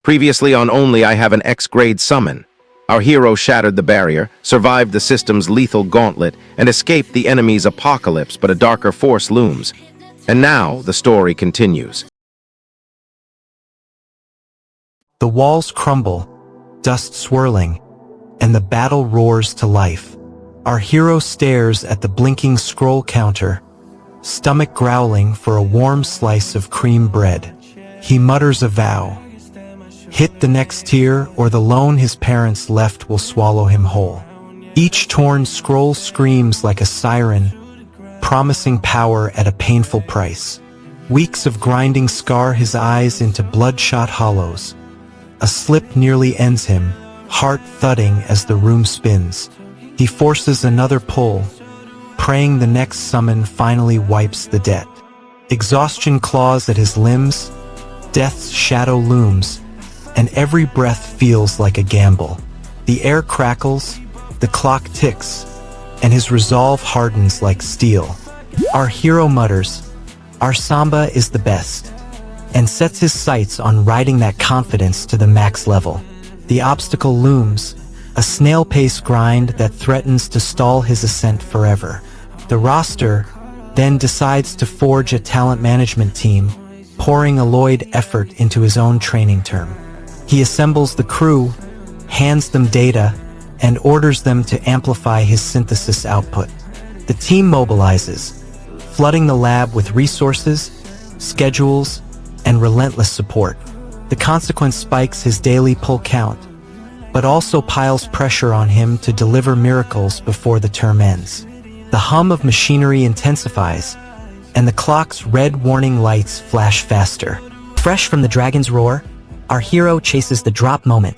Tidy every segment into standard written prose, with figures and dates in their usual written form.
Previously on Only, I have an X-grade summon. Our hero shattered the barrier, survived the system's lethal gauntlet, and escaped the enemy's apocalypse, but a darker force looms. And now, the story continues. The walls crumble, dust swirling, and the battle roars to life. Our hero stares at the blinking scroll counter, stomach growling for a warm slice of cream bread. He mutters a vow. Hit the next tier, or the loan his parents left will swallow him whole. Each torn scroll screams like a siren, promising power at a painful price. Weeks of grinding scar his eyes into bloodshot hollows. A slip nearly ends him, heart thudding as the room spins. He forces another pull, praying the next summon finally wipes the debt. Exhaustion claws at his limbs, death's shadow looms, and every breath feels like a gamble. The air crackles, the clock ticks, and his resolve hardens like steel. Our hero mutters, "Our Samba is the best," and sets his sights on riding that confidence to the max level. The obstacle looms, a snail-pace grind that threatens to stall his ascent forever. The roster then decides to forge a talent management team, pouring alloyed effort into his own training term. He assembles the crew, hands them data, and orders them to amplify his synthesis output. The team mobilizes, flooding the lab with resources, schedules, and relentless support. The consequence spikes his daily pull count, but also piles pressure on him to deliver miracles before the term ends. The hum of machinery intensifies, and the clock's red warning lights flash faster. Fresh from the dragon's roar, our hero chases the drop moment,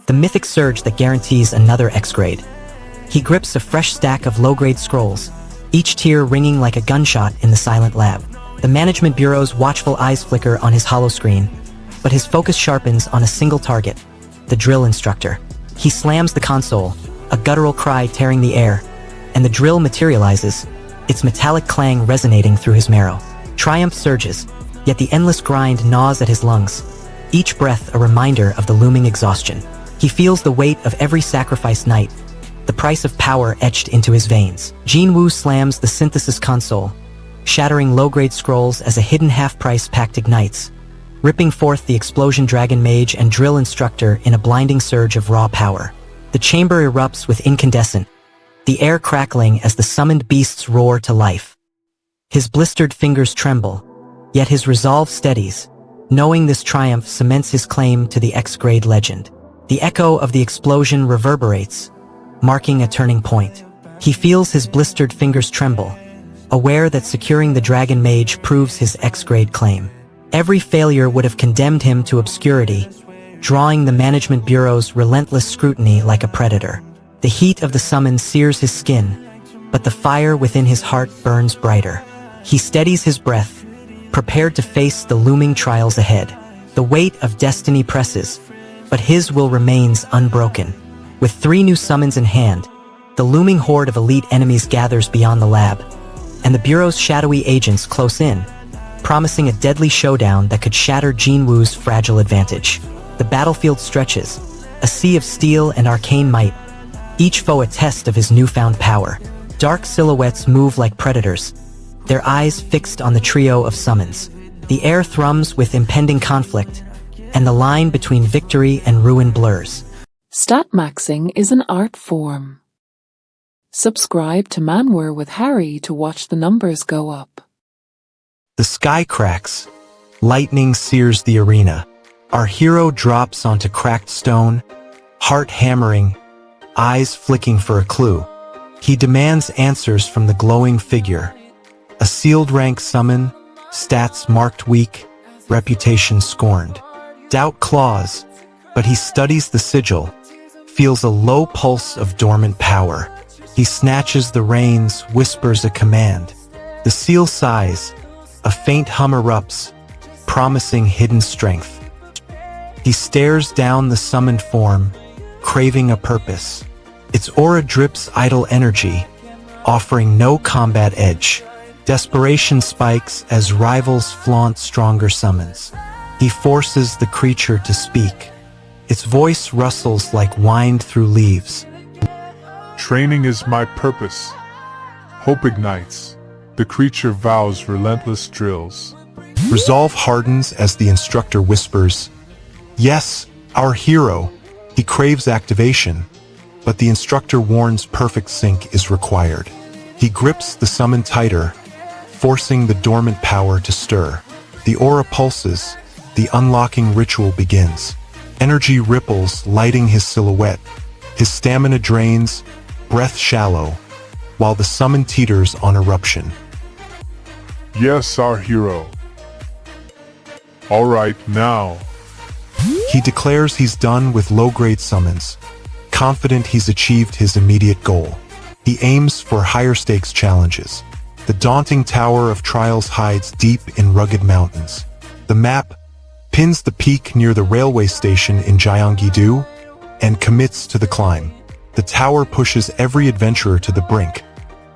the mythic surge that guarantees another X-grade. He grips a fresh stack of low-grade scrolls, each tier ringing like a gunshot in the silent lab. The management bureau's watchful eyes flicker on his hollow screen, but his focus sharpens on a single target, the drill instructor. He slams the console, a guttural cry tearing the air, and the drill materializes, its metallic clang resonating through his marrow. Triumph surges, yet the endless grind gnaws at his lungs, each breath a reminder of the looming exhaustion. He feels the weight of every sacrificed night, the price of power etched into his veins. Jinwoo slams the synthesis console, shattering low-grade scrolls as a hidden half-price pact ignites, ripping forth the explosion dragon mage and drill instructor in a blinding surge of raw power. The chamber erupts with incandescent, the air crackling as the summoned beasts roar to life. His blistered fingers tremble, yet his resolve steadies, knowing this triumph cements his claim to the X-grade legend. The echo of the explosion reverberates, marking a turning point. He feels his blistered fingers tremble, aware that securing the dragon mage proves his X-grade claim. Every failure would have condemned him to obscurity, drawing the management bureau's relentless scrutiny like a predator. The heat of the summon sears his skin, but the fire within his heart burns brighter. He steadies his breath, prepared to face the looming trials ahead. The weight of destiny presses, but his will remains unbroken. With 3 new summons in hand, the looming horde of elite enemies gathers beyond the lab, and the Bureau's shadowy agents close in, promising a deadly showdown that could shatter Jinwoo's fragile advantage. The battlefield stretches, a sea of steel and arcane might, each foe a test of his newfound power. Dark silhouettes move like predators, their eyes fixed on the trio of summons. The air thrums with impending conflict, and the line between victory and ruin blurs. Stat maxing is an art form. Subscribe to Manwa with Harry to watch the numbers go up. The sky cracks, lightning sears the arena. Our hero drops onto cracked stone, heart hammering, eyes flicking for a clue. He demands answers from the glowing figure. A sealed rank summon, stats marked weak, reputation scorned. Doubt claws, but he studies the sigil, feels a low pulse of dormant power. He snatches the reins, whispers a command. The seal sighs, a faint hum erupts, promising hidden strength. He stares down the summoned form, craving a purpose. Its aura drips idle energy, offering no combat edge. Desperation spikes as rivals flaunt stronger summons. He forces the creature to speak. Its voice rustles like wind through leaves. Training is my purpose. Hope ignites. The creature vows relentless drills. Resolve hardens as the instructor whispers, "Yes, our hero." He craves activation, but the instructor warns perfect sync is required. He grips the summon tighter, forcing the dormant power to stir. The aura pulses, the unlocking ritual begins. Energy ripples, lighting his silhouette. His stamina drains, breath shallow, while the summon teeters on eruption. Yes, our hero. All right, now. He declares he's done with low-grade summons, confident he's achieved his immediate goal. He aims for higher-stakes challenges. The daunting Tower of Trials hides deep in rugged mountains. The map pins the peak near the railway station in Gyeonggi-do and commits to the climb. The tower pushes every adventurer to the brink,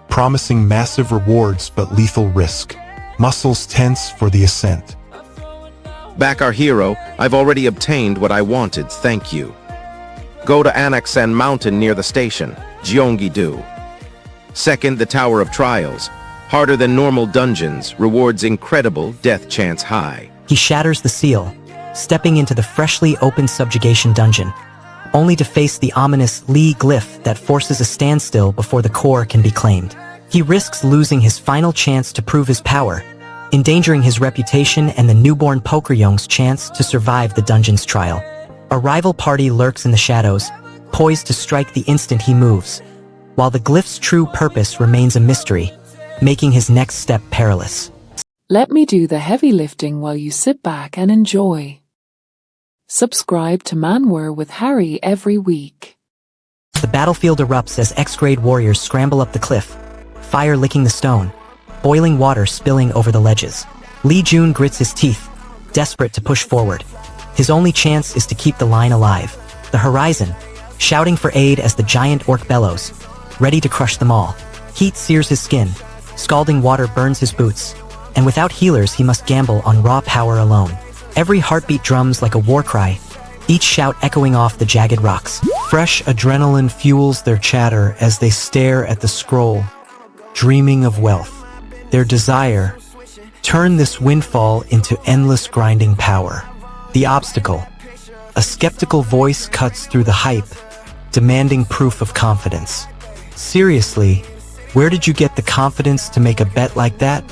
promising massive rewards but lethal risk. Muscles tense for the ascent. Back our hero, I've already obtained what I wanted, thank you. Go to Anaksan Mountain near the station, Gyeonggi-do. Second, the Tower of Trials. Harder than normal dungeons, rewards incredible, death chance high. He shatters the seal, stepping into the freshly opened subjugation dungeon, only to face the ominous Lee Glyph that forces a standstill before the core can be claimed. He risks losing his final chance to prove his power, endangering his reputation and the newborn Pokeryong's chance to survive the dungeon's trial. A rival party lurks in the shadows, poised to strike the instant he moves, while the Glyph's true purpose remains a mystery, making his next step perilous. Let me do the heavy lifting while you sit back and enjoy. Subscribe to Manwa with Harry every week. The battlefield erupts as X-grade warriors scramble up the cliff, fire licking the stone, boiling water spilling over the ledges. Lee Jun grits his teeth, desperate to push forward. His only chance is to keep the line alive. The horizon, shouting for aid as the giant orc bellows, ready to crush them all. Heat sears his skin, scalding water burns his boots, and without healers he must gamble on raw power alone. Every heartbeat drums like a war cry, each shout echoing off the jagged rocks. Fresh adrenaline fuels their chatter as they stare at the scroll, dreaming of wealth. Their desire, turn this windfall into endless grinding power. The obstacle, a skeptical voice cuts through the hype, demanding proof of confidence. Seriously, where did you get the confidence to make a bet like that?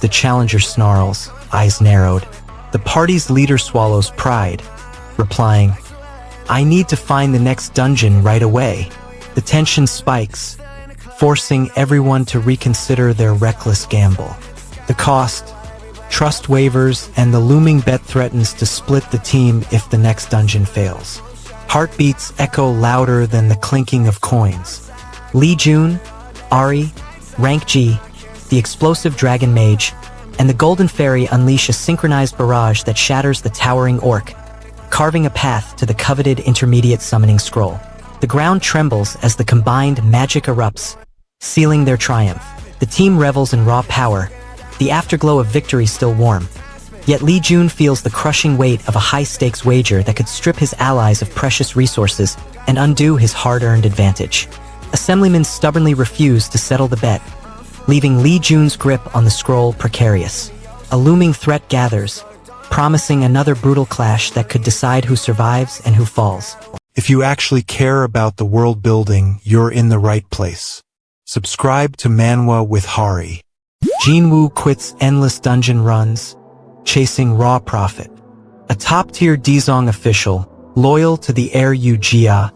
The challenger snarls, eyes narrowed. The party's leader swallows pride, replying, "I need to find the next dungeon right away." The tension spikes, forcing everyone to reconsider their reckless gamble. The cost, trust wavers, and the looming bet threatens to split the team if the next dungeon fails. Heartbeats echo louder than the clinking of coins. Lee Jun, Ari, Rank G, the explosive dragon mage, and the golden fairy unleash a synchronized barrage that shatters the towering orc, carving a path to the coveted intermediate summoning scroll. The ground trembles as the combined magic erupts, sealing their triumph. The team revels in raw power, the afterglow of victory still warm. Yet Lee Jun feels the crushing weight of a high-stakes wager that could strip his allies of precious resources and undo his hard-earned advantage. Assemblymen stubbornly refuse to settle the bet, leaving Lee Jun's grip on the scroll precarious. A looming threat gathers, promising another brutal clash that could decide who survives and who falls. If you actually care about the world building, you're in the right place. Subscribe to Manwa with Hari. Jinwoo quits endless dungeon runs, chasing raw profit. A top-tier Dizong official, loyal to the heir Yu Jia,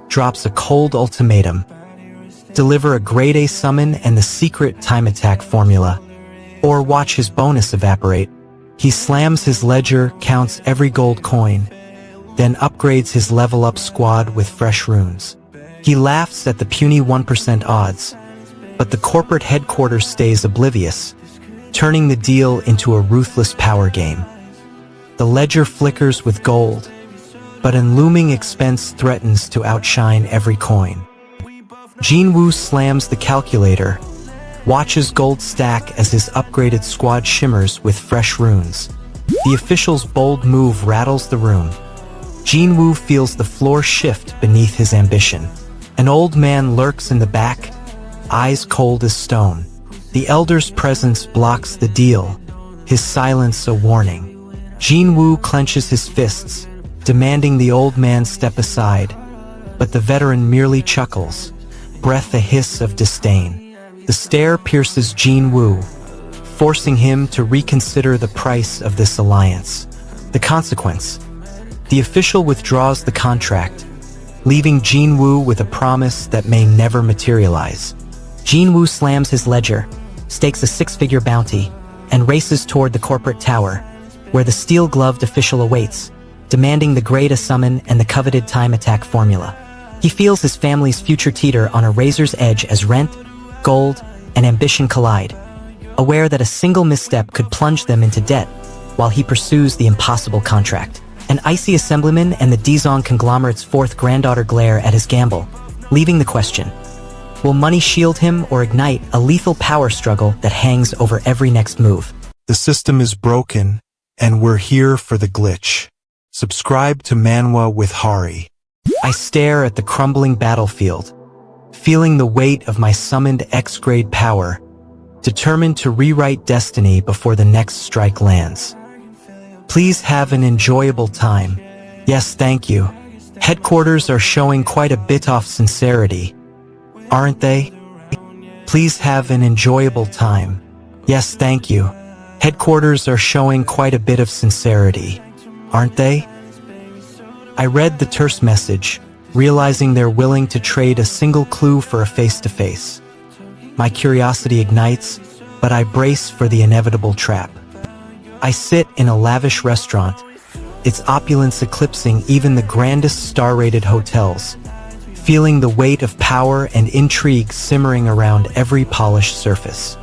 drops a cold ultimatum. Deliver a grade A summon and the secret time attack formula, or watch his bonus evaporate. He slams his ledger, counts every gold coin, then upgrades his level-up squad with fresh runes. He laughs at the puny 1% odds, but the corporate headquarters stays oblivious, turning the deal into a ruthless power game. The ledger flickers with gold, but a looming expense threatens to outshine every coin. Jinwoo slams the calculator, watches gold stack as his upgraded squad shimmers with fresh runes. The official's bold move rattles the room. Jinwoo feels the floor shift beneath his ambition. An old man lurks in the back, eyes cold as stone. The elder's presence blocks the deal, his silence a warning. Jinwoo clenches his fists, demanding the old man step aside, but the veteran merely chuckles, breath a hiss of disdain. The stare pierces Jinwoo, forcing him to reconsider the price of this alliance. The consequence: the official withdraws the contract, leaving Jinwoo with a promise that may never materialize. Jinwoo slams his ledger, stakes a six-figure bounty, and races toward the corporate tower, where the steel-gloved official awaits, demanding the grade A summon and the coveted time attack formula. He feels his family's future teeter on a razor's edge as rent, gold, and ambition collide, aware that a single misstep could plunge them into debt while he pursues the impossible contract. An icy assemblyman and the Dizong conglomerate's fourth granddaughter glare at his gamble, leaving the question: will money shield him or ignite a lethal power struggle that hangs over every next move? The system is broken, and we're here for the glitch. Subscribe to Manwa with Hari. I stare at the crumbling battlefield, feeling the weight of my summoned X-grade power, determined to rewrite destiny before the next strike lands. Please have an enjoyable time. Yes, thank you. Headquarters are showing quite a bit of sincerity, aren't they? Please have an enjoyable time. Yes, thank you. Headquarters are showing quite a bit of sincerity, aren't they? I read the terse message, realizing they're willing to trade a single clue for a face-to-face. My curiosity ignites, but I brace for the inevitable trap. I sit in a lavish restaurant, its opulence eclipsing even the grandest star-rated hotels, feeling the weight of power and intrigue simmering around every polished surface.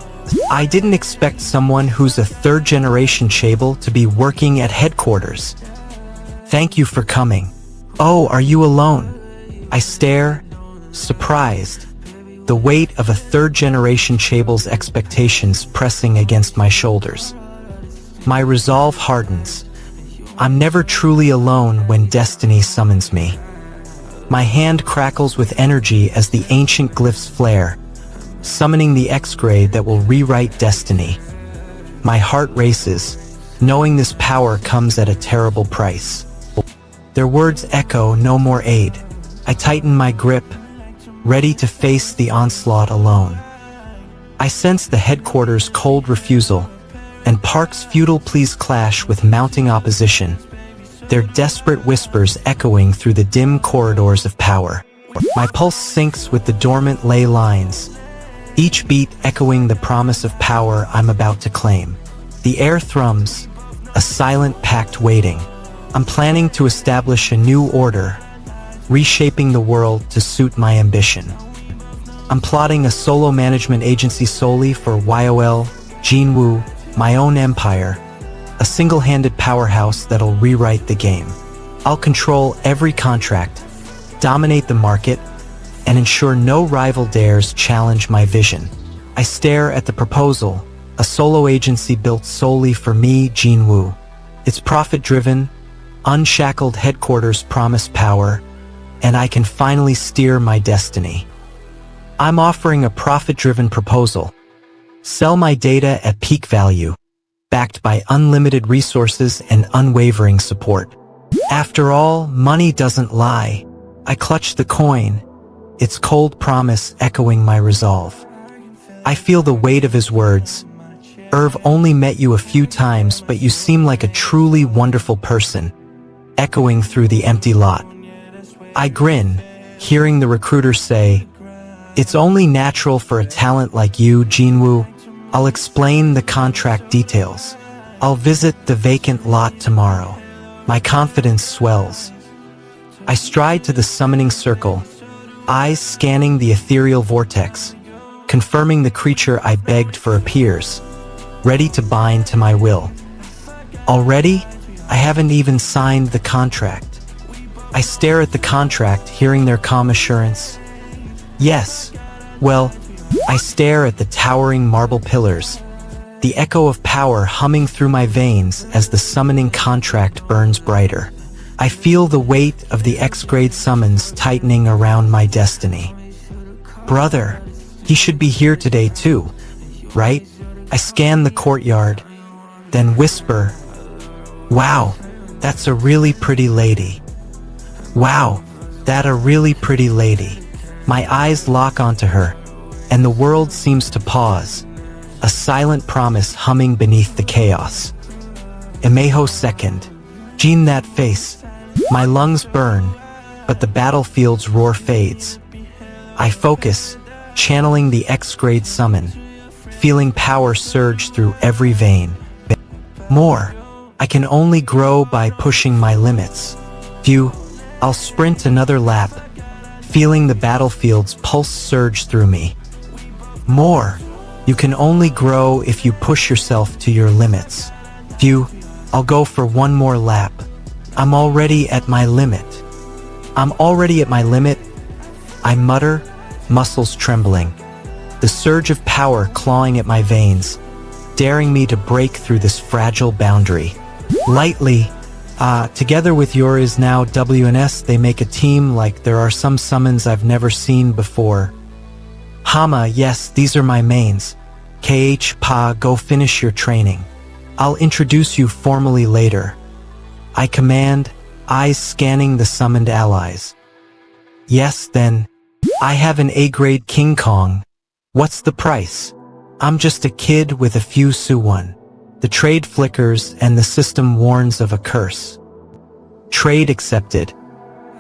I didn't expect someone who's a third-generation Chable to be working at headquarters. Thank you for coming. Oh, are you alone? I stare, surprised, the weight of a third-generation Chable's expectations pressing against my shoulders. My resolve hardens. I'm never truly alone when destiny summons me. My hand crackles with energy as the ancient glyphs flare, summoning the X-grade that will rewrite destiny. My heart races, knowing this power comes at a terrible price. Their words echo no more aid. I tighten my grip, ready to face the onslaught alone. I sense the headquarters' cold refusal, and Park's futile pleas clash with mounting opposition, their desperate whispers echoing through the dim corridors of power. My pulse syncs with the dormant ley lines, each beat echoing the promise of power I'm about to claim. The air thrums, a silent pact waiting. I'm planning to establish a new order, reshaping the world to suit my ambition. I'm plotting a solo management agency solely for YOL, Jinwoo, my own empire, a single-handed powerhouse that'll rewrite the game. I'll control every contract, dominate the market, and ensure no rival dares challenge my vision. I stare at the proposal, a solo agency built solely for me, Jinwoo. It's profit-driven, unshackled headquarters promise power, and I can finally steer my destiny. I'm offering a profit-driven proposal. Sell my data at peak value, backed by unlimited resources and unwavering support. After all, money doesn't lie. I clutch the coin, its cold promise echoing my resolve. I feel the weight of his words. Irv only met you a few times, but you seem like a truly wonderful person, echoing through the empty lot. I grin, hearing the recruiter say, "It's only natural for a talent like you, Jinwoo. I'll explain the contract details. I'll visit the vacant lot tomorrow." My confidence swells. I stride to the summoning circle, eyes scanning the ethereal vortex, confirming the creature I begged for appears, ready to bind to my will. Already, I haven't even signed the contract. I stare at the contract, hearing their calm assurance. Yes, well, I stare at the towering marble pillars, the echo of power humming through my veins as the summoning contract burns brighter. I feel the weight of the X-grade summons tightening around my destiny. Brother, he should be here today too, right? I scan the courtyard, then whisper, "Wow, that's a really pretty lady. Wow, that a really pretty lady." My eyes lock onto her, and the world seems to pause, a silent promise humming beneath the chaos. Emeho second. Gene that face. My lungs burn, but the battlefield's roar fades. I focus, channeling the X-grade summon, feeling power surge through every vein. More. I can only grow by pushing my limits. I'll sprint another lap, feeling the battlefield's pulse surge through me. More. You can only grow if you push yourself to your limits. I'll go for one more lap. I'm already at my limit. I mutter, muscles trembling. The surge of power clawing at my veins, daring me to break through this fragile boundary. Lightly, together with your is now WNS, they make a team like there are some summons I've never seen before. Hama, yes, these are my mains. KH, Pa, go finish your training. I'll introduce you formally later. I command, eyes scanning the summoned allies. Yes, then. I have an A-grade King Kong. What's the price? I'm just a kid with a few Suwon. The trade flickers and the system warns of a curse. Trade accepted.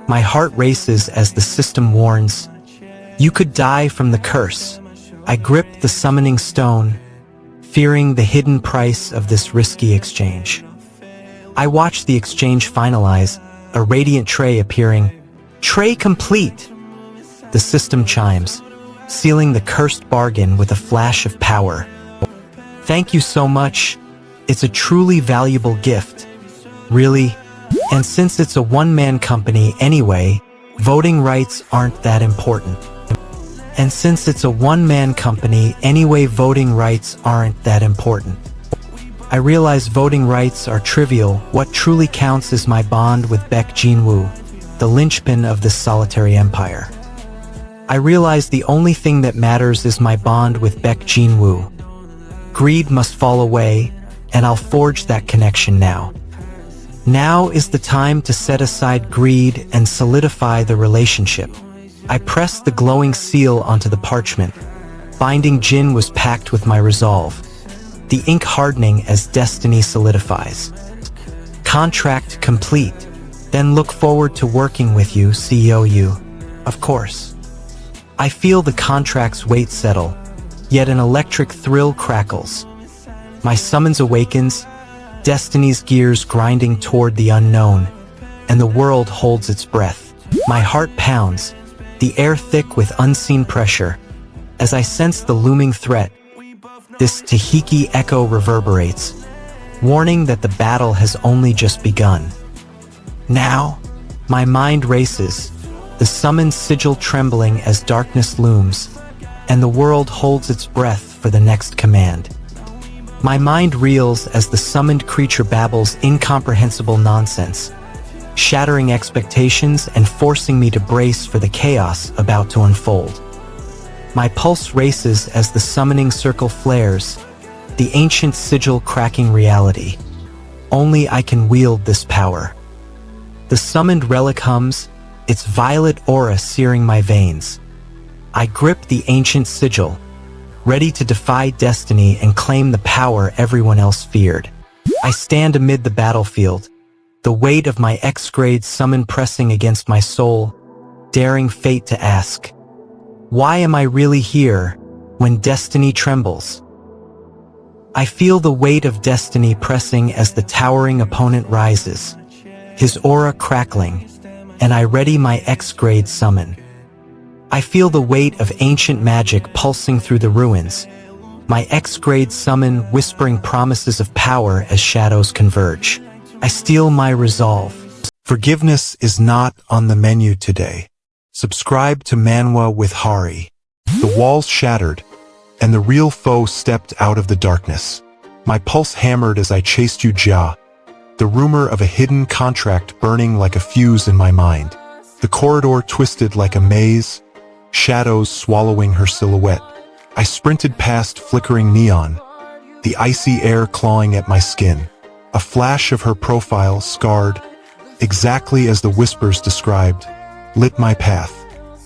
My heart races as the system warns. You could die from the curse. I grip the summoning stone, fearing the hidden price of this risky exchange. I watch the exchange finalize, a radiant tray appearing. Tray complete! The system chimes, sealing the cursed bargain with a flash of power. Thank you so much. It's a truly valuable gift. Really? And since it's a one-man company anyway, voting rights aren't that important. I realize voting rights are trivial. What truly counts is my bond with Baek Jinwoo, the linchpin of this solitary empire. I realize the only thing that matters is my bond with Baek Jinwoo. Greed must fall away, and I'll forge that connection now. Now is the time to set aside greed and solidify the relationship. I pressed the glowing seal onto the parchment. Binding Jin was packed with my resolve, the ink hardening as destiny solidifies. Contract complete. Then look forward to working with you, CEO you. Of course. I feel the contract's weight settle, yet an electric thrill crackles. My summons awakens, destiny's gears grinding toward the unknown, and the world holds its breath. My heart pounds, the air thick with unseen pressure. As I sense the looming threat, this Tahiki echo reverberates, warning that the battle has only just begun. Now, my mind races, the summoned sigil trembling as darkness looms, and the world holds its breath for the next command. My mind reels as the summoned creature babbles incomprehensible nonsense, shattering expectations and forcing me to brace for the chaos about to unfold. My pulse races as the summoning circle flares, the ancient sigil cracking reality. Only I can wield this power. The summoned relic hums, its violet aura searing my veins. I grip the ancient sigil, ready to defy destiny and claim the power everyone else feared. I stand amid the battlefield, the weight of my X-grade summon pressing against my soul, daring fate to ask, why am I really here when destiny trembles? I feel the weight of destiny pressing as the towering opponent rises, his aura crackling, and I ready my X-grade summon. I feel the weight of ancient magic pulsing through the ruins, my X-grade summon whispering promises of power as shadows converge. I steel my resolve. Forgiveness is not on the menu today. Subscribe to Manwa with Hari. The walls shattered, and the real foe stepped out of the darkness. My pulse hammered as I chased Yu-Jia, the rumor of a hidden contract burning like a fuse in my mind. The corridor twisted like a maze, shadows swallowing her silhouette. I sprinted past flickering neon, the icy air clawing at my skin. A flash of her profile, scarred, exactly as the whispers described, lit my path.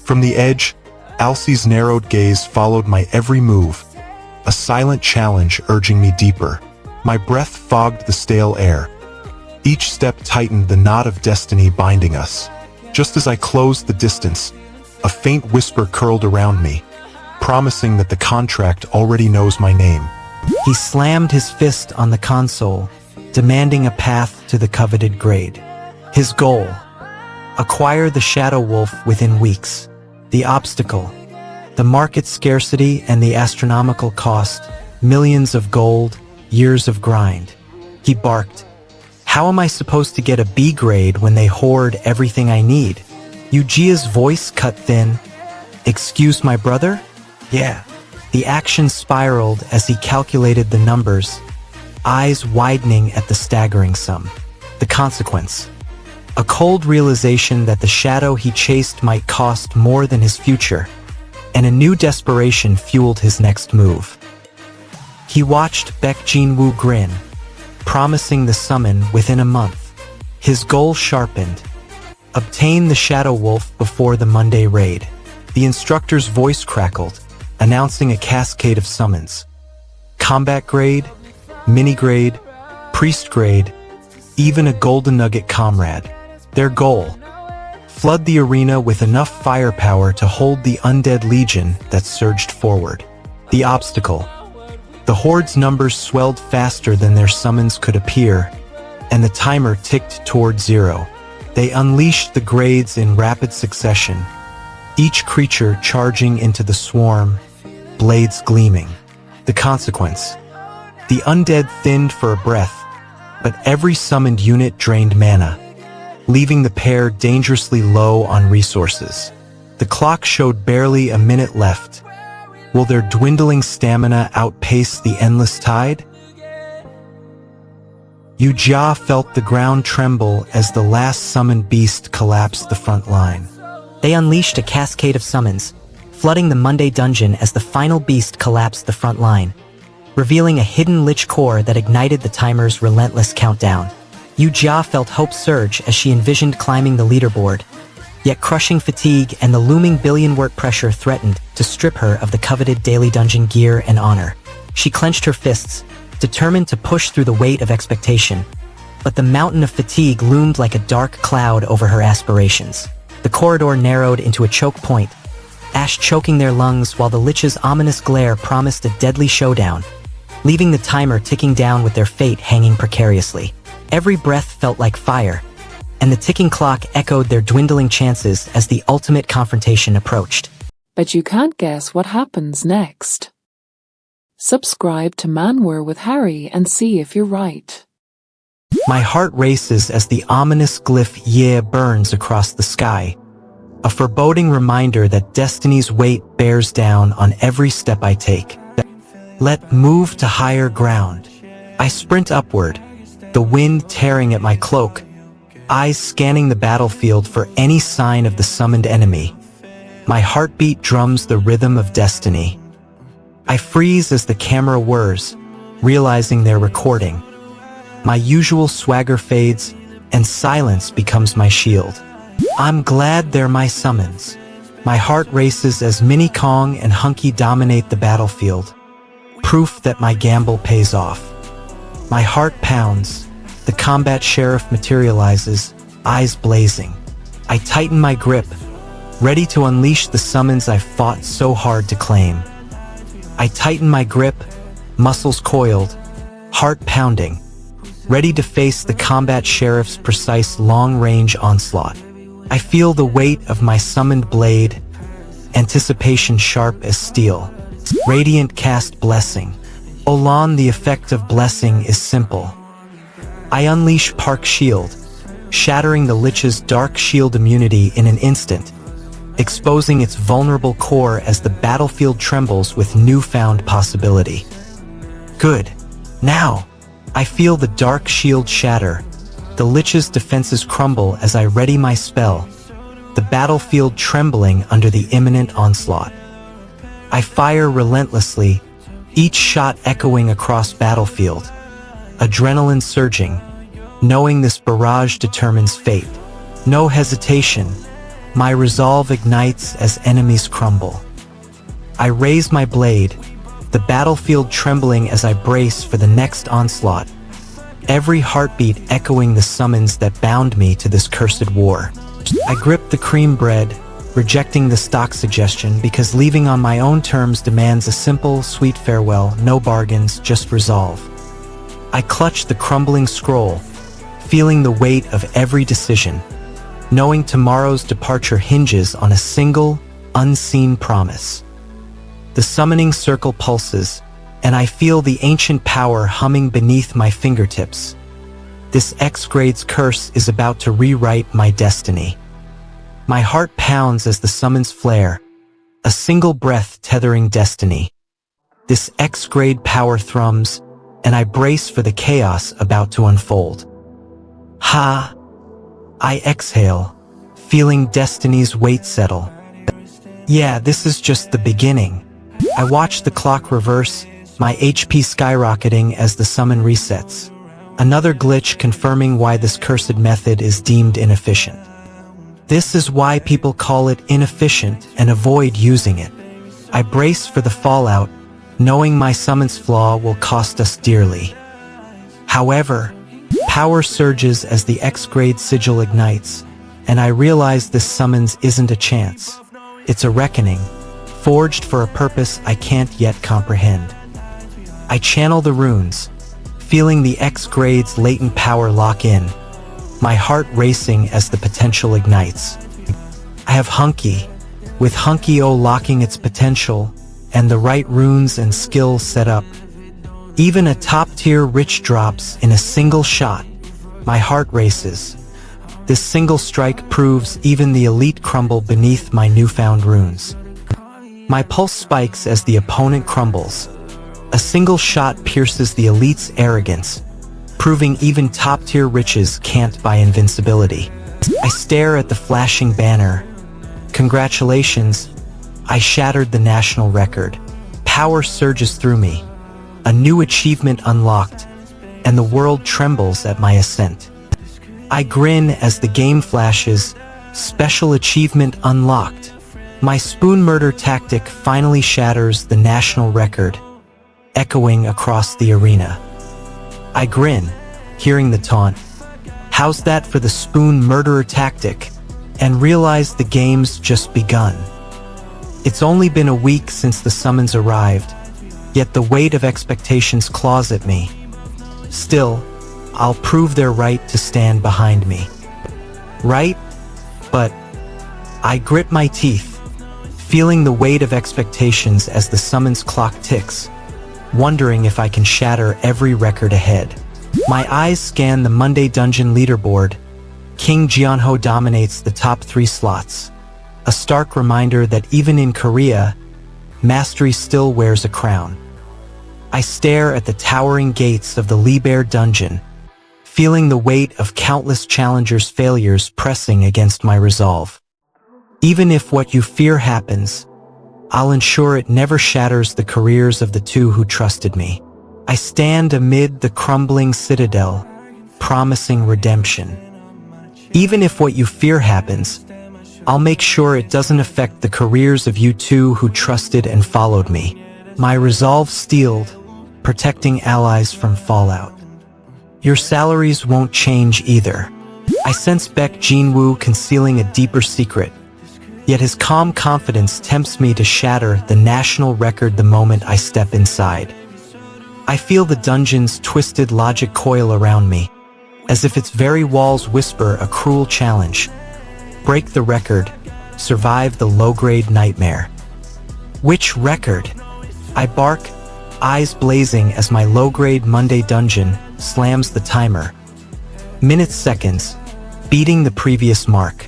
From the edge, Alcie's narrowed gaze followed my every move, a silent challenge urging me deeper. My breath fogged the stale air. Each step tightened the knot of destiny binding us. Just as I closed the distance, a faint whisper curled around me, promising that the contract already knows my name. He slammed his fist on the console, demanding a path to the coveted grade. His goal: acquire the Shadow Wolf within weeks. The obstacle: the market scarcity and the astronomical cost, millions of gold, years of grind. He barked, "How am I supposed to get a B grade when they hoard everything I need?" Yu-Jia's voice cut thin. "Excuse my brother?" "Yeah." The action spiraled as he calculated the numbers, eyes widening at the staggering sum. The consequence: a cold realization that the shadow he chased might cost more than his future, and a new desperation fueled his next move. He watched Baek Jinwoo grin, promising the summon within a month. His goal sharpened: obtain the Shadow Wolf before the Monday raid. The instructor's voice crackled, announcing a cascade of summons. Combat grade, mini grade, priest grade, even a golden nugget comrade. Their goal: flood the arena with enough firepower to hold the undead legion that surged forward. The obstacle: the horde's numbers swelled faster than their summons could appear, and the timer ticked toward 0. They unleashed the grades in rapid succession, each creature charging into the swarm, blades gleaming. The consequence: the undead thinned for a breath, but every summoned unit drained mana, leaving the pair dangerously low on resources. The clock showed barely a minute left. Will their dwindling stamina outpace the endless tide? Yu-Jia felt the ground tremble as the last summoned beast collapsed the front line. They unleashed a cascade of summons, flooding the Monday dungeon as the final beast collapsed the front line, revealing a hidden lich core that ignited the timer's relentless countdown. Yu-Jia felt hope surge as she envisioned climbing the leaderboard, yet crushing fatigue and the looming billion-wort pressure threatened to strip her of the coveted daily dungeon gear and honor. She clenched her fists, determined to push through the weight of expectation, but the mountain of fatigue loomed like a dark cloud over her aspirations. The corridor narrowed into a choke point, ash choking their lungs while the lich's ominous glare promised a deadly showdown, leaving the timer ticking down with their fate hanging precariously. Every breath felt like fire, and the ticking clock echoed their dwindling chances as the ultimate confrontation approached. Bet you can't guess what happens next. Subscribe to Manwa with Harry and see if you're right. My heart races as the ominous glyph "Yeah" burns across the sky, a foreboding reminder that destiny's weight bears down on every step I take. Let move to higher ground. I sprint upward, the wind tearing at my cloak, eyes scanning the battlefield for any sign of the summoned enemy. My heartbeat drums the rhythm of destiny. I freeze as the camera whirs, realizing they're recording. My usual swagger fades, and silence becomes my shield. I'm glad they're my summons. My heart races as Mini Kong and Hunky dominate the battlefield, proof that my gamble pays off. My heart pounds, the combat sheriff materializes, eyes blazing. I tighten my grip, ready to unleash the summons I've fought so hard to claim. I tighten my grip, muscles coiled, heart pounding, ready to face the combat sheriff's precise long-range onslaught. I feel the weight of my summoned blade, anticipation sharp as steel. Radiant cast blessing. Olan, the effect of blessing is simple. I unleash Park Shield, shattering the lich's dark shield immunity in an instant, exposing its vulnerable core as the battlefield trembles with newfound possibility. Good. Now, I feel the dark shield shatter, the Lich's defenses crumble as I ready my spell, the battlefield trembling under the imminent onslaught. I fire relentlessly, each shot echoing across battlefield, adrenaline surging, knowing this barrage determines fate. No hesitation, my resolve ignites as enemies crumble. I raise my blade, the battlefield trembling as I brace for the next onslaught, every heartbeat echoing the summons that bound me to this cursed war. I grip the cream bread, rejecting the stock suggestion because leaving on my own terms demands a simple, sweet farewell, no bargains, just resolve. I clutch the crumbling scroll, feeling the weight of every decision, knowing tomorrow's departure hinges on a single, unseen promise. The summoning circle pulses, and I feel the ancient power humming beneath my fingertips. This X-Grade's curse is about to rewrite my destiny. My heart pounds as the summons flare, a single breath tethering destiny. This X-Grade power thrums, and I brace for the chaos about to unfold. Ha! I exhale, feeling destiny's weight settle. Yeah, this is just the beginning. I watch the clock reverse, my HP skyrocketing as the summon resets. Another glitch confirming why this cursed method is deemed inefficient. This is why people call it inefficient and avoid using it. I brace for the fallout, knowing my summons flaw will cost us dearly. However, power surges as the X-Grade sigil ignites, and I realize this summons isn't a chance. It's a reckoning, forged for a purpose I can't yet comprehend. I channel the runes, feeling the X-Grade's latent power lock in, my heart racing as the potential ignites. I have Hunky, with Hunky-O locking its potential, and the right runes and skills set up. Even a top-tier rich drops in a single shot. My heart races. This single strike proves even the elite crumble beneath my newfound runes. My pulse spikes as the opponent crumbles. A single shot pierces the elite's arrogance, proving even top-tier riches can't buy invincibility. I stare at the flashing banner. Congratulations, I shattered the national record. Power surges through me. A new achievement unlocked, and the world trembles at my ascent. I grin as the game flashes, special achievement unlocked. My spoon murder tactic finally shatters the national record, echoing across the arena. I grin, hearing the taunt. How's that for the spoon murderer tactic? And realize the game's just begun. It's only been a week since the summons arrived, yet the weight of expectations claws at me. Still, I'll prove they're right to stand behind me. Right? But I grit my teeth, feeling the weight of expectations as the summons clock ticks, wondering if I can shatter every record ahead. My eyes scan the Monday Dungeon leaderboard. King Jeonho dominates the top 3 slots, a stark reminder that even in Korea, mastery still wears a crown. I stare at the towering gates of the Liber dungeon, feeling the weight of countless challengers' failures pressing against my resolve. Even if what you fear happens, I'll ensure it never shatters the careers of the 2 who trusted me. I stand amid the crumbling citadel, promising redemption. Even if what you fear happens, I'll make sure it doesn't affect the careers of you 2 who trusted and followed me. My resolve steeled, protecting allies from fallout. Your salaries won't change either. I sense Baek Jinwoo concealing a deeper secret, yet his calm confidence tempts me to shatter the national record the moment I step inside. I feel the dungeon's twisted logic coil around me, as if its very walls whisper a cruel challenge. Break the record, survive the low-grade nightmare. Which record? I bark, eyes blazing as my low-grade Monday dungeon slams the timer. Minutes, seconds, beating the previous mark.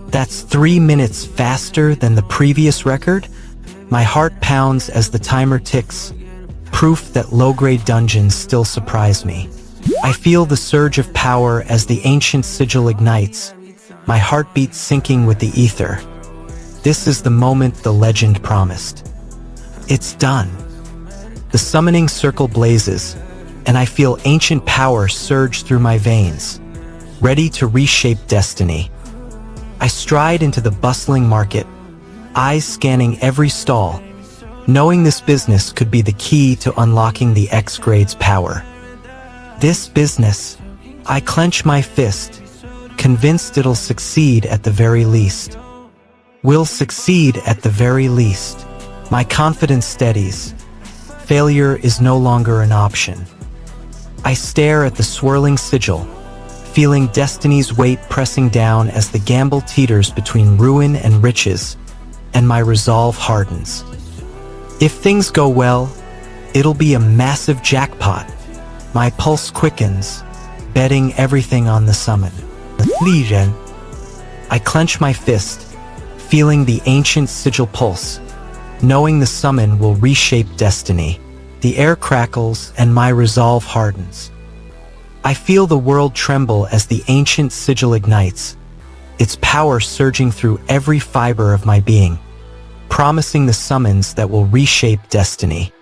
That's 3 minutes faster than the previous record? My heart pounds as the timer ticks, proof that low-grade dungeons still surprise me. I feel the surge of power as the ancient sigil ignites, my heartbeat sinking with the ether. This is the moment the legend promised. It's done. The summoning circle blazes, and I feel ancient power surge through my veins, ready to reshape destiny. I stride into the bustling market, eyes scanning every stall, knowing this business could be the key to unlocking the X-Grade's power. This business, I clench my fist, convinced it'll succeed at the very least. Will succeed at the very least. My confidence steadies. Failure is no longer an option. I stare at the swirling sigil, feeling destiny's weight pressing down as the gamble teeters between ruin and riches, and my resolve hardens. If things go well, it'll be a massive jackpot. My pulse quickens, betting everything on the summon. Liren. I clench my fist, feeling the ancient sigil pulse, knowing the summon will reshape destiny. The air crackles and my resolve hardens. I feel the world tremble as the ancient sigil ignites, its power surging through every fiber of my being, promising the summons that will reshape destiny.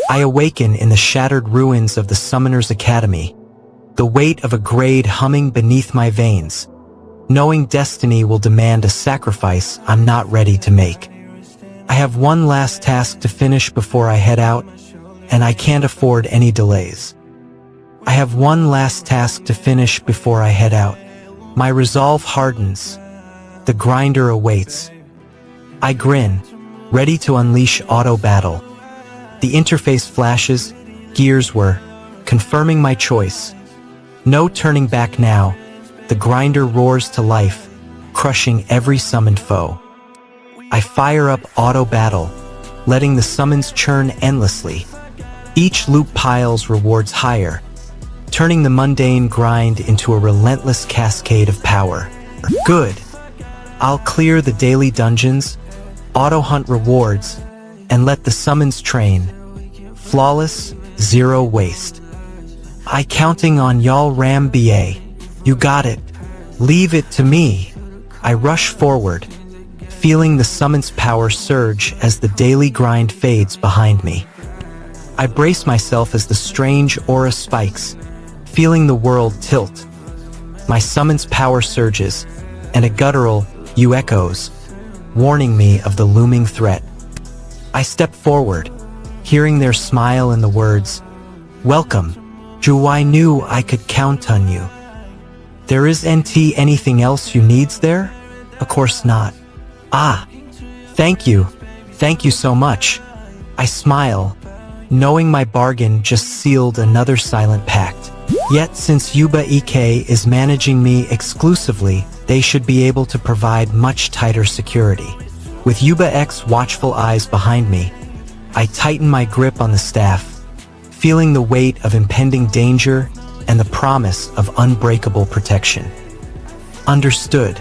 I awaken in the shattered ruins of the Summoner's Academy, the weight of a grade humming beneath my veins, knowing destiny will demand a sacrifice I'm not ready to make. I have one last task to finish before I head out, and I can't afford any delays. I have one last task to finish before I head out. My resolve hardens. The grinder awaits. I grin, ready to unleash auto battle. The interface flashes, gears whir, confirming my choice. No turning back now. The grinder roars to life, crushing every summoned foe. I fire up auto battle, letting the summons churn endlessly. Each loop piles rewards higher, turning the mundane grind into a relentless cascade of power. Good. I'll clear the daily dungeons, auto-hunt rewards, and let the summons train. Flawless, zero waste. I counting on y'all Ram BA. You got it. Leave it to me. I rush forward, feeling the summons power surge as the daily grind fades behind me. I brace myself as the strange aura spikes, feeling the world tilt. My summons power surges, and a guttural "you" echoes, warning me of the looming threat. I step forward, hearing their smile and the words, "Welcome, Ju, I knew I could count on you." There is NT anything else you needs there? Of course not. Ah, thank you so much. I smile, knowing my bargain just sealed another silent pact. Yet since Yuba EK is managing me exclusively, they should be able to provide much tighter security. With Yuba X watchful eyes behind me, I tighten my grip on the staff, feeling the weight of impending danger and the promise of unbreakable protection. Understood.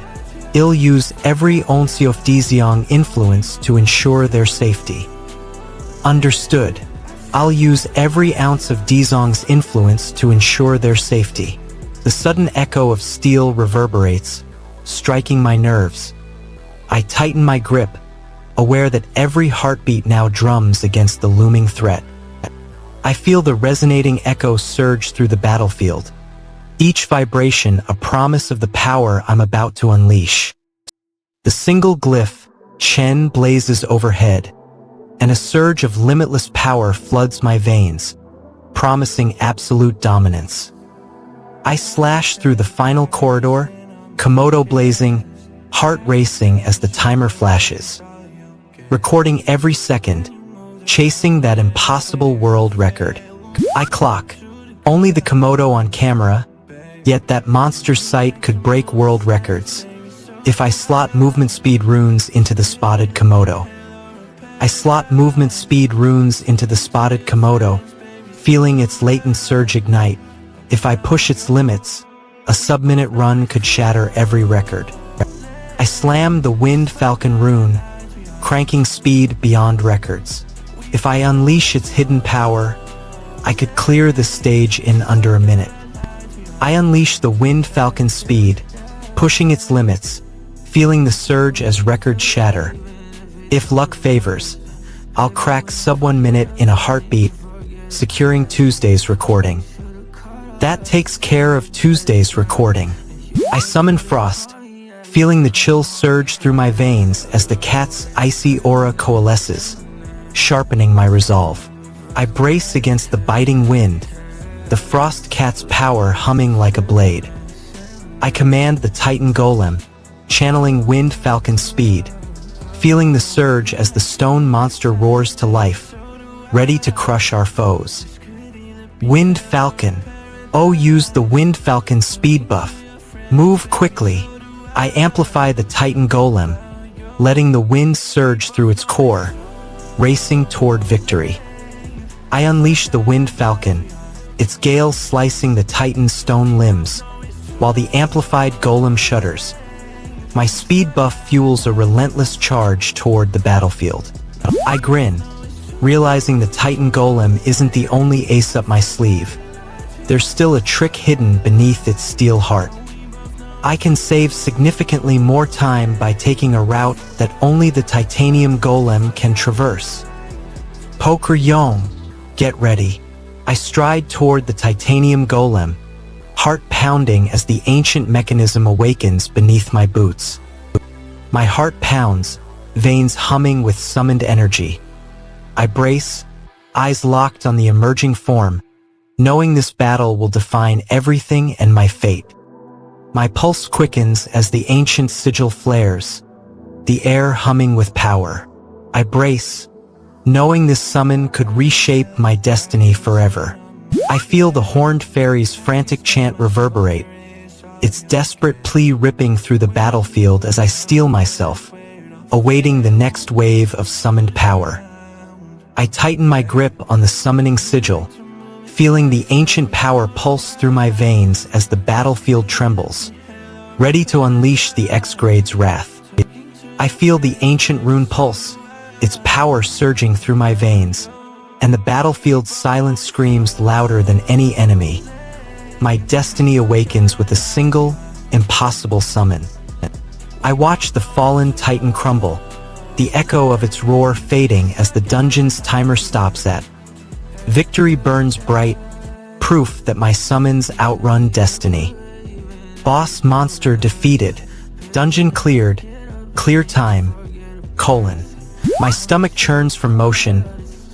I'll use every ounce of Diziong influence to ensure their safety. Understood. I'll use every ounce of Dizong's influence to ensure their safety. The sudden echo of steel reverberates, striking my nerves. I tighten my grip, aware that every heartbeat now drums against the looming threat. I feel the resonating echo surge through the battlefield, each vibration a promise of the power I'm about to unleash. The single glyph, Chen, blazes overhead, and a surge of limitless power floods my veins, promising absolute dominance. I slash through the final corridor, Komodo blazing, heart racing as the timer flashes, recording every second, chasing that impossible world record. I clock, only the Komodo on camera, yet that monster's sight could break world records. If I slot movement speed runes into the spotted Komodo. I slot movement speed runes into the spotted Komodo, feeling its latent surge ignite. If I push its limits, a sub-minute run could shatter every record. I slam the Wind Falcon rune, cranking speed beyond records. If I unleash its hidden power, I could clear the stage in under a minute. I unleash the Wind Falcon speed, pushing its limits, feeling the surge as records shatter. If luck favors, I'll crack sub 1 minute in a heartbeat, securing Tuesday's recording. That takes care of Tuesday's recording. I summon Frost, feeling the chill surge through my veins as the cat's icy aura coalesces, sharpening my resolve. I brace against the biting wind, the Frost cat's power humming like a blade. I command the Titan Golem, channeling Wind Falcon speed, feeling the surge as the stone monster roars to life, ready to crush our foes. Wind Falcon. Oh, use the Wind Falcon speed buff. Move quickly. I amplify the Titan Golem, letting the wind surge through its core, racing toward victory. I unleash the Wind Falcon, its gale slicing the Titan's stone limbs, while the amplified golem shudders. My speed buff fuels a relentless charge toward the battlefield. I grin, realizing the Titan Golem isn't the only ace up my sleeve. There's still a trick hidden beneath its steel heart. I can save significantly more time by taking a route that only the Titanium Golem can traverse. Poker Yong, get ready. I stride toward the Titanium Golem, heart pounding as the ancient mechanism awakens beneath my boots. My heart pounds, veins humming with summoned energy. I brace, eyes locked on the emerging form, knowing this battle will define everything and my fate. My pulse quickens as the ancient sigil flares, the air humming with power. I brace, knowing this summon could reshape my destiny forever. I feel the horned fairy's frantic chant reverberate, its desperate plea ripping through the battlefield as I steel myself, awaiting the next wave of summoned power. I tighten my grip on the summoning sigil, feeling the ancient power pulse through my veins as the battlefield trembles, ready to unleash the X-Grade's wrath. I feel the ancient rune pulse, its power surging through my veins, and the battlefield's silence screams louder than any enemy. My destiny awakens with a single, impossible summon. I watch the fallen Titan crumble, the echo of its roar fading as the dungeon's timer stops at. Victory burns bright, proof that my summons outrun destiny. Boss monster defeated, dungeon cleared, clear time, : My stomach churns from motion,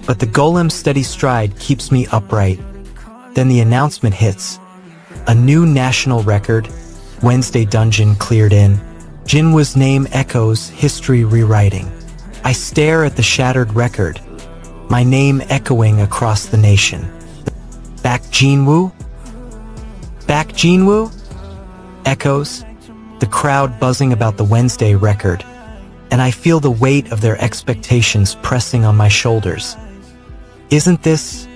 but the golem's steady stride keeps me upright. Then the announcement hits. A new national record, Wednesday dungeon cleared in. Jinwoo's name echoes, history rewriting. I stare at the shattered record, my name echoing across the nation. Back Jinwoo? Back Jinwoo? Echoes, the crowd buzzing about the Wednesday record, and I feel the weight of their expectations pressing on my shoulders. Isn't this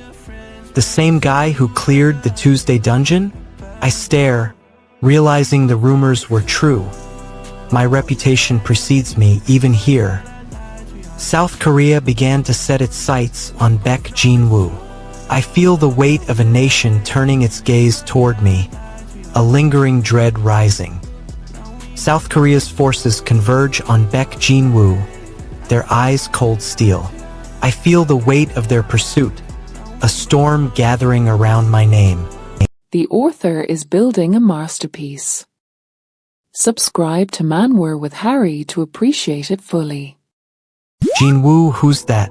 the same guy who cleared the Tuesday dungeon? I stare, realizing the rumors were true. My reputation precedes me even here. South Korea began to set its sights on Baek Jinwoo. I feel the weight of a nation turning its gaze toward me, a lingering dread rising. South Korea's forces converge on Baek Jinwoo, their eyes cold steel. I feel the weight of their pursuit, a storm gathering around my name. The author is building a masterpiece. Subscribe to Manwa with Harry to appreciate it fully. Jinwoo, who's that?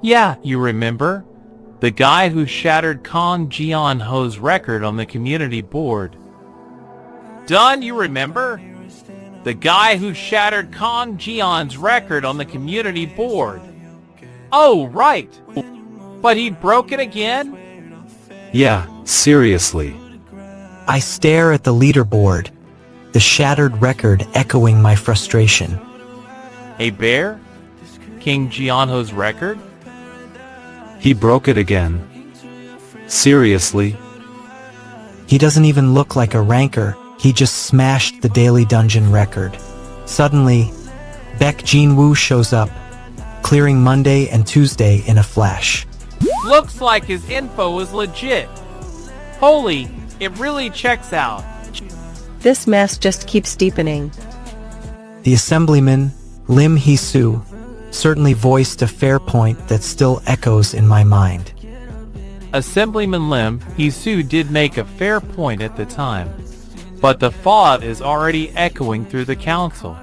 Yeah, you remember? The guy who shattered Kong Jian-ho's record on the community board. Dun, you remember? The guy who shattered Kong Jian's record on the community board. Oh, right. But he broke it again? Yeah, seriously. I stare at the leaderboard, the shattered record echoing my frustration. Hey, Bear? King Jianho's record? He broke it again. Seriously? He doesn't even look like a ranker, he just smashed the daily dungeon record. Suddenly, Baek Jinwoo shows up, clearing Monday and Tuesday in a flash. Looks like his info is legit. Holy, it really checks out. This mess just keeps deepening. The Assemblyman, Lim Hee-soo, certainly voiced a fair point that still echoes in my mind. Assemblyman Lim Hee-soo did make a fair point at the time, but the fallout is already echoing through the council.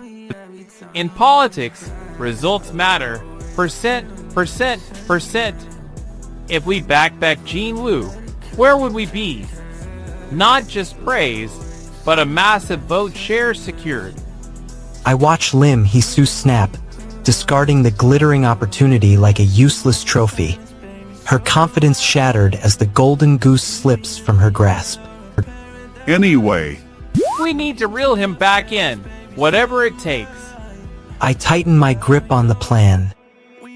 In politics, results matter. Percent. If we back Jean Wu, where would we be? Not just praise, but a massive vote share secured. I watch Lim Hee-soo snap, discarding the glittering opportunity like a useless trophy. Her confidence shattered as the golden goose slips from her grasp. Anyway, We need to reel him back in, whatever it takes. I tighten my grip on the plan.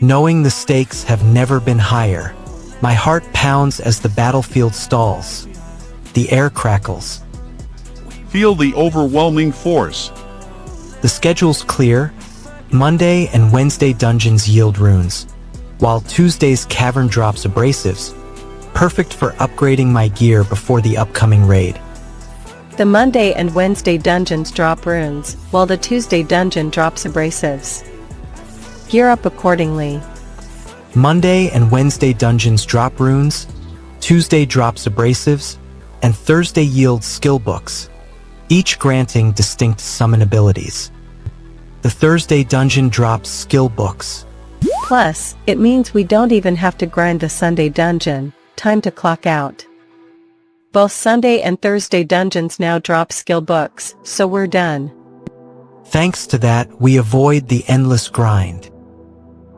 Knowing the stakes have never been higher, my heart pounds as the battlefield stalls. The air crackles. feel the overwhelming force. The schedule's clear. Monday and Wednesday dungeons yield runes, while Tuesday's cavern drops abrasives, perfect for upgrading my gear before the upcoming raid. The Monday and Wednesday dungeons drop runes, while the Tuesday dungeon drops abrasives. Gear up accordingly. Monday and Wednesday dungeons drop runes, Tuesday drops abrasives, and Thursday yields skill books, each granting distinct summon abilities. The Thursday dungeon drops skill books. Plus, it means we don't even have to grind the Sunday dungeon. Time to clock out. Both Sunday and Thursday dungeons now drop skill books, so we're done. Thanks to that, we avoid the endless grind.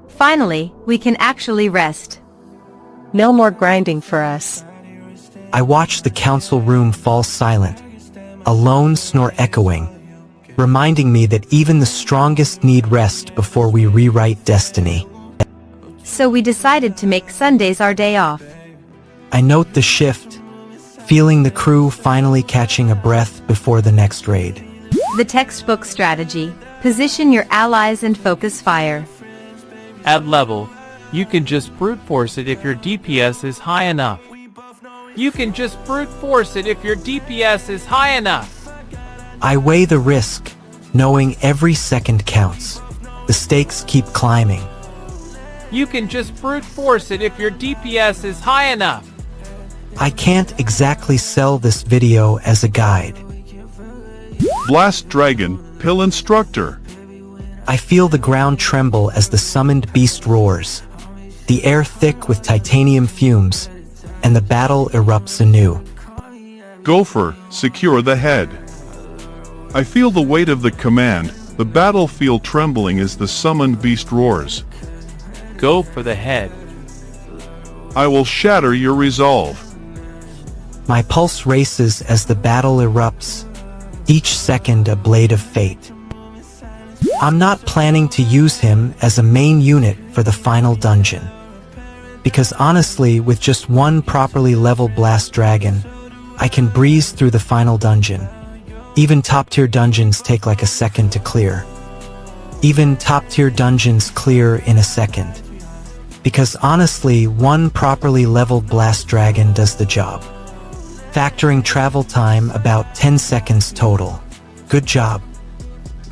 Finally, we can actually rest. No more grinding for us. I watch the council room fall silent, a lone snore echoing, reminding me that even the strongest need rest before we rewrite destiny. So we decided to make Sundays our day off. I note the shift, feeling the crew finally catching a breath before the next raid. The textbook strategy. Position your allies and focus fire. At level, you can just brute force it if your DPS is high enough. I weigh the risk, knowing every second counts. The stakes keep climbing. I can't exactly sell this video as a guide. Blast Dragon, Pill Instructor. I feel the ground tremble as the summoned beast roars, the air thick with titanium fumes, and the battle erupts anew. Gopher, secure the head. I feel the weight of the command, the battlefield trembling as the summoned beast roars. Go for the head. I will shatter your resolve. My pulse races as the battle erupts, each second a blade of fate. I'm not planning to use him as a main unit for the final dungeon, because honestly, with just one properly leveled blast dragon, I can breeze through the final dungeon. Even top-tier dungeons take like a second to clear. Even top-tier dungeons clear in a second. Because honestly, one properly leveled blast dragon does the job. Factoring travel time about 10 seconds total. Good job.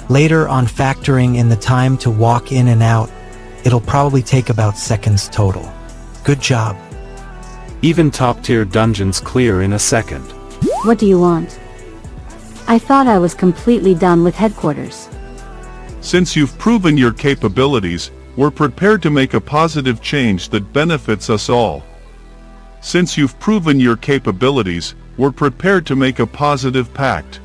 Later on factoring in the time to walk in and out, it'll probably take about seconds total. Good job. Even top-tier dungeons clear in a second. What do you want? I thought I was completely done with headquarters. Since you've proven your capabilities, we're prepared to make a positive change that benefits us all. Since you've proven your capabilities, we're prepared to make a positive pact.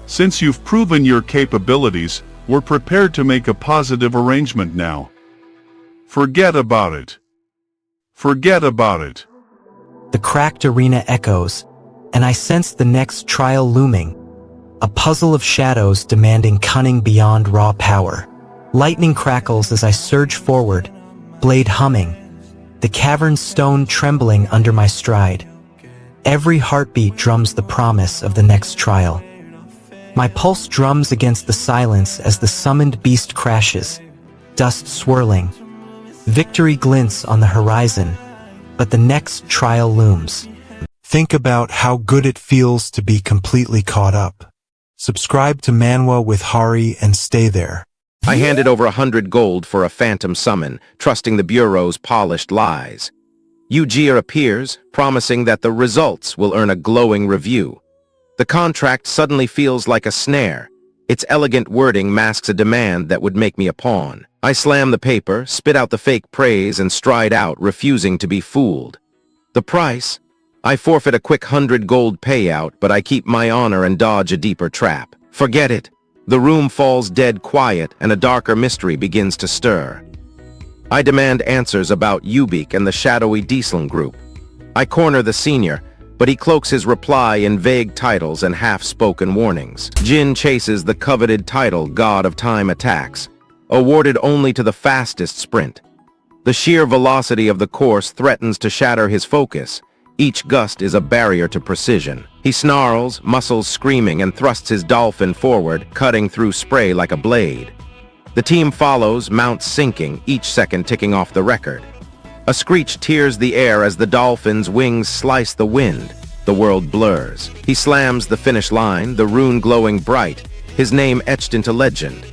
Since you've proven your capabilities, we're prepared to make a positive arrangement now. Forget about it. Forget about it. The cracked arena echoes, and I sense the next trial looming. A puzzle of shadows demanding cunning beyond raw power. Lightning crackles as I surge forward, blade humming, the cavern stone trembling under my stride. Every heartbeat drums the promise of the next trial. My pulse drums against the silence as the summoned beast crashes, dust swirling. Victory glints on the horizon, But the next trial looms. Think about how good it feels to be completely caught up. Subscribe to Manwa with Hari and stay there. I handed over 100 gold for a phantom summon, trusting the Bureau's polished lies. Ujir appears, promising that the results will earn a glowing review. The contract suddenly feels like a snare. Its elegant wording masks a demand that would make me a pawn. I slam the paper, spit out the fake praise, and stride out, refusing to be fooled. The price? I forfeit a quick 100 gold payout, but I keep my honor and dodge a deeper trap. Forget it. The room falls dead quiet, and a darker mystery begins to stir. I demand answers about Ubik and the shadowy Dieseln group. I corner the senior, but he cloaks his reply in vague titles and half-spoken warnings. Jin chases the coveted title God of Time Attacks, awarded only to the fastest sprint. The sheer velocity of the course threatens to shatter his focus. Each gust is a barrier to precision. He snarls, muscles screaming, and thrusts his dolphin forward, cutting through spray like a blade. The team follows, mounts sinking, each second ticking off the record. A screech tears the air as the dolphin's wings slice the wind. The world blurs. He slams the finish line, the rune glowing bright, his name etched into legend.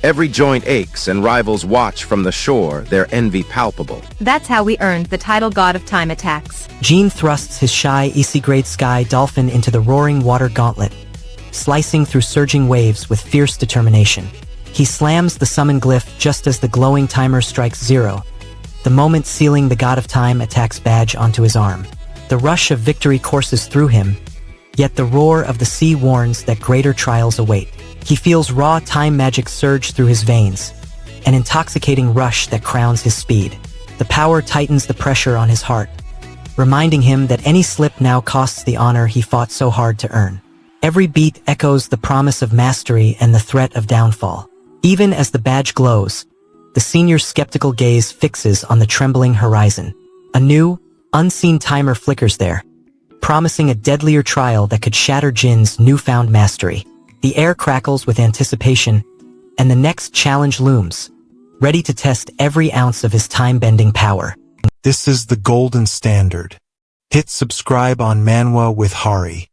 Every joint aches and rivals watch from the shore, their envy palpable. That's how we earned the title God of Time Attacks. Jin thrusts his shy EC-grade sky dolphin into the roaring water gauntlet, slicing through surging waves with fierce determination. He slams the summon glyph just as the glowing timer strikes 0, the moment sealing the God of Time Attacks badge onto his arm. The rush of victory courses through him, yet the roar of the sea warns that greater trials await. He feels raw time magic surge through his veins, an intoxicating rush that crowns his speed. The power tightens the pressure on his heart, reminding him that any slip now costs the honor he fought so hard to earn. Every beat echoes the promise of mastery and the threat of downfall. Even as the badge glows, the senior's skeptical gaze fixes on the trembling horizon. A new, unseen timer flickers there, promising a deadlier trial that could shatter Jin's newfound mastery. The air crackles with anticipation, and the next challenge looms, ready to test every ounce of his time-bending power. This is the golden standard. Hit subscribe on Manwa with Hari.